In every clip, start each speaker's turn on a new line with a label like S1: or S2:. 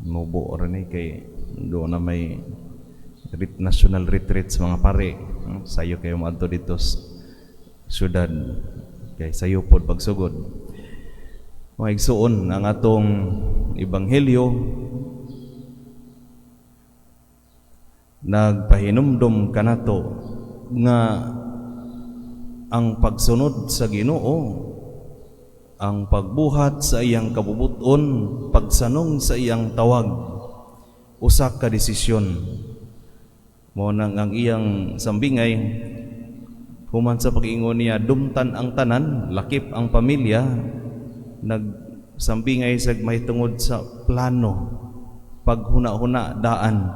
S1: Mubo rin kay doon na may national retreat sa mga pare. Sayo kayo maadto dito sa syudad kay sayo pod pagsugod. Maigsuon ang atong ebanghelyo, nagpahinumdom kanato nga ang pagsunod sa Ginoo, ang pagbuhat sa iyang kabubuton, pagsanong sa iyang tawag, usa ka desisyon. Mo nang ang iyang sambingay human sa pag-ingon niya, dumtan ang tanan, lakip ang pamilya, nagsambingay sa may tungod sa plano, paghuna-huna daan,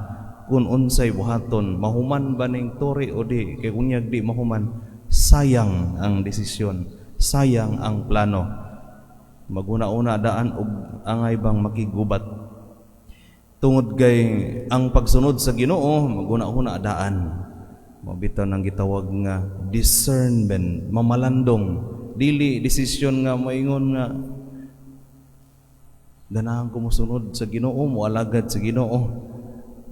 S1: kung unsay buhaton, mahuman ba ning tore o di, kay kunyag di mahuman, sayang ang desisyon, sayang ang plano. Maguna-una daan og angay bang makigubat. Tungod kay ang pagsunod sa Ginoo, maguna-una daan. Mabitaw nang gitawag nga discernment, mamalandong, dili desisyon nga moingon nga ganahan ko mosunod sa Ginoo, moalagad sa Ginoo.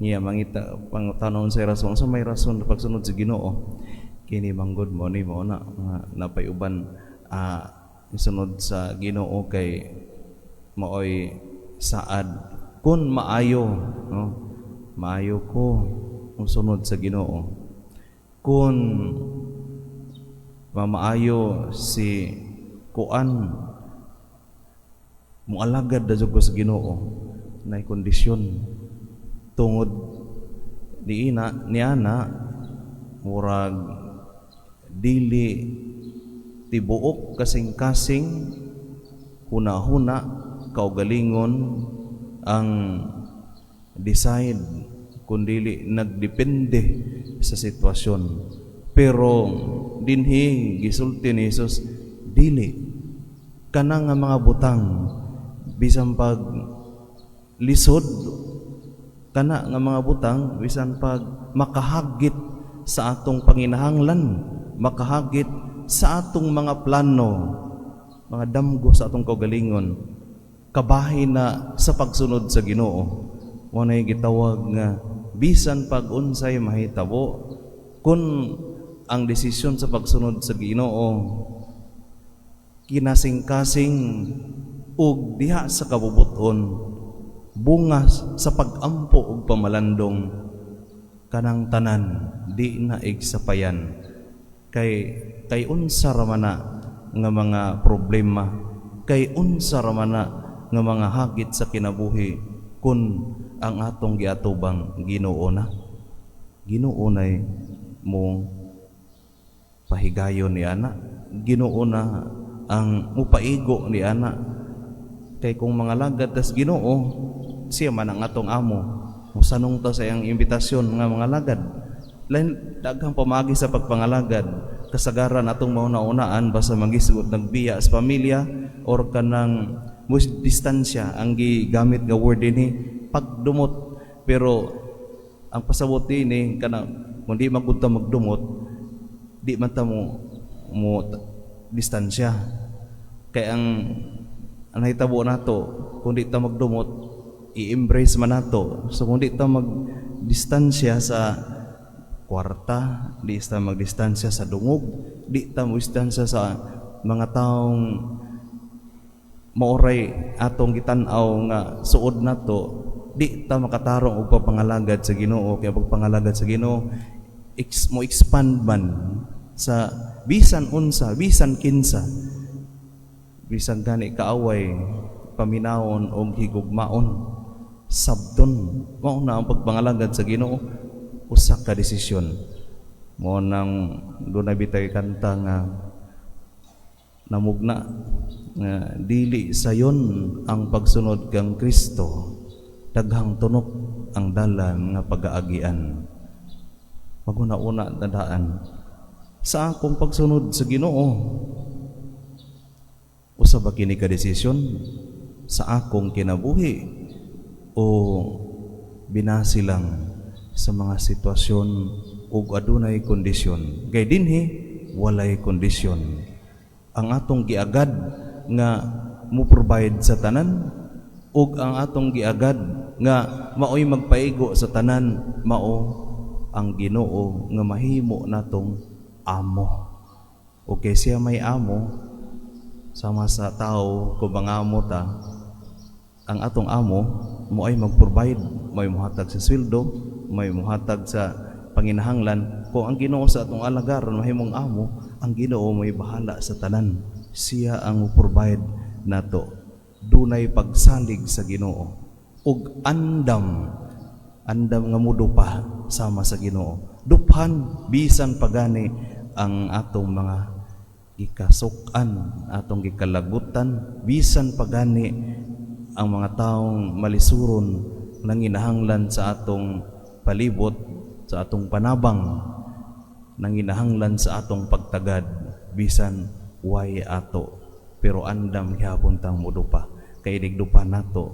S1: Niya mangita pangutanon sa rason sa may rason pagsunod sa Ginoo. Kini manggod mo ni mo na napayuban isunod sa Ginoo kay maoy saad kun maayo, no? Maayo ko mosunod sa Ginoo. Kun mamaayo si kuan mualagad da jud ko sa Ginoo, nay kondisyon tungod niana murag dili tibuok kasing-kasing huna-huna kaugalingon ang decide kundili nagdepende sa sitwasyon. Pero dinhi gisulti ni Jesus, dili kana nga mga butang bisan pag lisod, kana nga mga butang bisan pag makahagit sa atong panginahanglan, makahagit sa atong mga plano, mga damgo sa atong kaugalingon, kabahin na sa pagsunod sa Ginoo. Mo nay gitawag nga bisan pag unsay mahitabo, kun ang desisyon sa pagsunod sa Ginoo kinasing-kasing ug diha sa kabubuton, bunga sa pagampo ug pamalandong, kanang tanan di na igsapayan. Kay unsa ra man nga mga problema, kay unsa ra man nga mga hagit sa kinabuhi, kun ang atong giatubang Ginoo na. Ginoo nay mo pahigayon ni ana, Ginoo na ang mupaigo ni ana. Kay kung mga lagad tas Ginoo, siya man ang atong amo, musanong ta sa iyang imbitasyon nga mga lagad. Lain daghang pamagi sa pagpangalagad, kasagaran atong mauna-unaan basta magisgot nagbiya sa pamilya or kanang distansya ang gigamit nga word dinhi pagdumot. Pero ang pasabot dinhi kana kung di magud ta magdumot, di man ta mo distansya. Kay ang nahitabo nato kung di ta magdumot, i-embrace man nato. So kung di ta magdistansya sa kwarta, di ta magdistansya sa dungog, di ta magdistansya sa mga taong maoray atong gitan-aw nga suod nato, di ta makatarong og pagpangalagad sa Ginoo. Kaya pagpangalagad sa Ginoo mo expand man sa bisan unsa, bisan kinsa, bisan gani kaaway, paminawon o higugmaon, sabton, mao na ang pagpangalagad sa Ginoo. Usa ka desisyon. Mo nang doon na bitay kanta nga namugna nga dili sayon ang pagsunod kang Kristo, daghang tunok ang dalan nga pagaagian. Maguna-una dadaan sa akong pagsunod sa Ginoo. Usa ba kini ka desisyon sa akong kinabuhi o binasi lang sa mga sitwasyon ug adunay kondisyon? Kay dinhi walay kondisyon. Ang atong giagad nga mo provide sa tanan ug ang atong giagad nga maoy magpaigo sa tanan, mao ang Ginoo nga mahimo natong amo. Okay, siya may amo sama sa tao kung amo ta, ang atong amo mo ay mag-provide, may muhatag sa sweldo, may muhatag sa panginahanglan. Kung ang Ginoo sa atong alagaron mahimong amo, ang Ginoo may bahala sa tanan. Siya ang provide nato. Dunay pagsalig sa Ginoo ug andam nga mudupa sama sa Ginoo. Duphan bisan pagani ang atong mga gikasukan, atong gikalagutan, bisan pagani ang mga taong malisuron nanginahanglan sa atong palibot, sa atong panabang, nanginahanglan sa atong pagtagad, bisan way ato, pero andam gihapon tang mudupa. Kay digdupa nato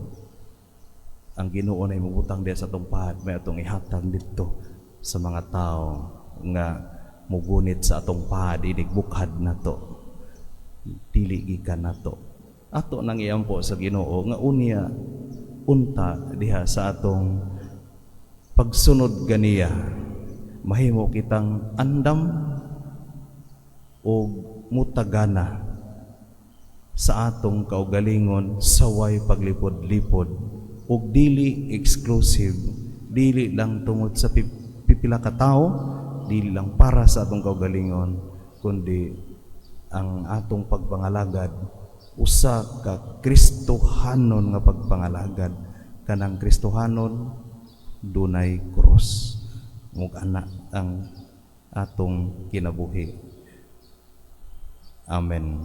S1: ang Ginoo na mubutang diya sa atong pahad, may atong ihatag dito sa mga tao nga mugunit sa atong pahad, idigbukhad nato, dili gikan nato. Ato nang iampo sa Ginoo nga unya unta diha sa atong pagsunod ganiya, mahimo kitang andam o mutagana sa atong kaugalingon sa way paglipod-lipod, ug dili exclusive, dili lang tungod sa pipila ka tawo, dili lang para sa atong kaugalingon, kundi ang atong pagpangalagad usa ka Kristohanon nga pagpangalagad. Kanang Kristohanon dunay krus, ug ana ang atong kinabuhi. Amen.